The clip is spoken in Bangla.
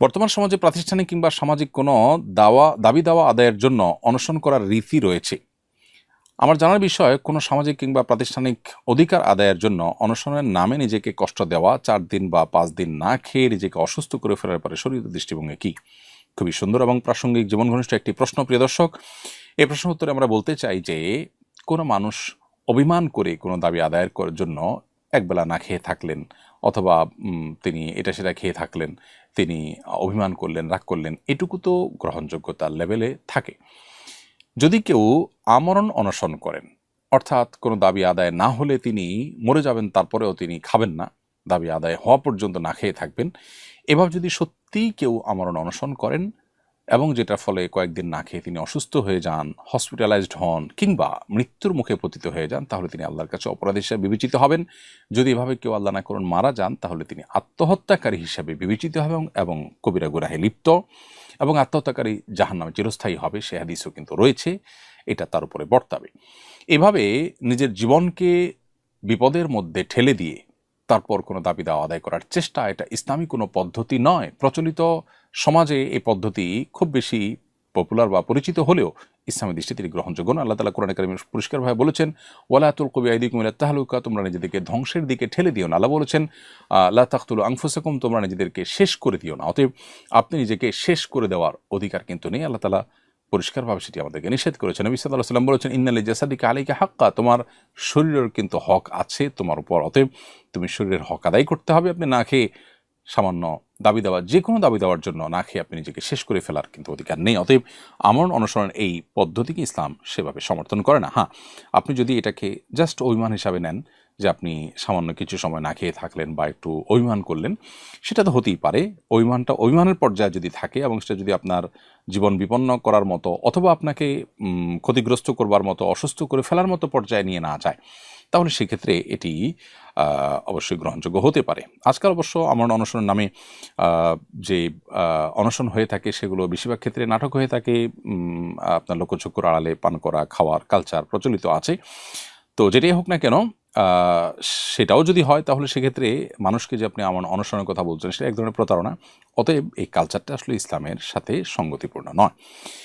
বর্তমান সমাজে প্রাতিষ্ঠানিক কিংবা সামাজিক কোনো দাবি দাওয়া আদায়ের জন্য অনশন করার রীতি রয়েছে। আমার জানার বিষয়, কোনো সামাজিক কিংবা প্রাতিষ্ঠানিক অধিকার আদায়ের জন্য অনশনের নামে নিজেকে কষ্ট দেওয়া, 4 দিন বা 5 দিন না খেয়ে নিজেকে অসুস্থ করে ফেলার পরে শরীরের দৃষ্টিভঙ্গি কি? খুবই সুন্দর এবং প্রাসঙ্গিক জীবন ঘনিষ্ঠ একটি প্রশ্ন, প্রিয় দর্শক। এই প্রশ্ন উত্তরে আমরা বলতে চাই যে কোনো মানুষ অভিমান করে কোনো দাবি আদায়ের জন্য একবেলা না খেয়ে থাকলেন, অথবা তিনি এটা সেটা খেয়ে থাকলেন, তিনি অভিমান করলেন, রাগ করলেন, এটুকু তো গ্রহণযোগ্যতার লেভেলে থাকে। যদি কেউ আমরণ অনশন করেন, অর্থাৎ কোনো দাবি আদায় না হলে তিনি মরে যাবেন, তারপরেও তিনি খাবেন না, দাবি আদায় হওয়া পর্যন্ত না খেয়ে থাকবেন, এভাবে যদি সত্যিই কেউ আমরণ অনশন করেন এবং যেটার ফলে কয়েকদিন না খেয়ে তিনি অসুস্থ হয়ে যান, হসপিটালাইজড হন, কিংবা মৃত্যুর মুখে পতিত হয়ে যান, তাহলে তিনি আল্লাহর কাছে অপরাধী হিসেবে বিবেচিত হবেন। যদি এভাবে কেউ আল্লাহ না করুন মারা যান, তাহলে তিনি আত্মহত্যাকারী হিসেবে বিবেচিত হবেন এবং কবিরা গুনাহে লিপ্ত, এবং আত্মহত্যাকারী জাহান্নামে চিরস্থায়ী হবে। সে হাদিসও কিন্তু রয়েছে, এটা তার উপরে বর্তাবে। এভাবে নিজের জীবনকে বিপদের মধ্যে ঠেলে দিয়ে তারপর কোনো দাবি দাওয়া আদায় করার চেষ্টা, এটা ইসলামী কোনো পদ্ধতি নয়। প্রচলিত সমাজে এই পদ্ধতি খুব বেশি পপুলার বা পরিচিত হলেও ইসলামী দৃষ্টিতে এটি গ্রহণযোগ্য না। আল্লাহ তাআলা কোরআনে কারিমে পরিষ্কারভাবে বলেছেন, ওয়ালা তুলকু বিআইদিকুম ইলা তাহলুকা, তোমরা নিজেদেরকে ধ্বংসের দিকে ঠেলে দিও না। আল্লাহ বলেছেন, লা তাকতুলু আনফুসাকুম, তোমরা নিজেদেরকে শেষ করে দিও না। অতএব আপনি নিজেকে শেষ করে দেওয়ার অধিকার কিন্তু নেই। আল্লাহ তাআলা পরিষ্কারভাবে সেটি আমাদেরকে নিষেধ করেছেন। নবী সাল্লাল্লাহু আলাইহি ওয়াসাল্লাম বলেছেন, ইন্না লিজাসাদিকা আলাইকা হাক্কা, তোমার শরীরের কিন্তু হক আছে তোমার উপর। অতএব তুমি শরীরের হক আদায় করতে হবে। আপনি না খেয়ে সামান্য দাবি দেওয়া, যে কোনো দাবি দেওয়ার জন্য না খেয়ে আপনি নিজেকে শেষ করে ফেলার কিন্তু অধিকার নেই। অতএব আমরণ অনশনের এই পদ্ধতিকে ইসলাম সেভাবে সমর্থন করে না। হ্যাঁ, আপনি যদি এটাকে জাস্ট অভিমান হিসাবে নেন, যে আপনি সামান্য কিছু সময় না খেয়ে থাকলেন বা একটু অভিমান করলেন, সেটা তো হতেই পারে। অভিমানটা অভিমানের পর্যায়ে যদি থাকে এবং সেটা যদি আপনার জীবন বিপন্ন করার মতো, অথবা আপনাকে ক্ষতিগ্রস্ত করবার মতো, অসুস্থ করে ফেলার মতো পর্যায়ে নিয়ে না যায়, তাহলে সেক্ষেত্রে এটি অবশ্যই গ্রহণযোগ্য হতে পারে। আজকাল অবশ্য আমরণ অনশনের নামে যে অনশন হয়ে থাকে, সেগুলো বেশিরভাগ ক্ষেত্রে নাটক হয়ে থাকে। আপনার লোকচক্ষুর আড়ালে পান করা, খাওয়ার কালচার প্রচলিত আছে। তো যেটাই হোক না কেন, সেটাও যদি হয়, তাহলে সেক্ষেত্রে মানুষকে যে আপনি আমরণ অনশনের কথা বলছেন, সেটা এক ধরনের প্রতারণা। অতএব এই কালচারটা আসলে ইসলামের সাথে সঙ্গতিপূর্ণ নয়।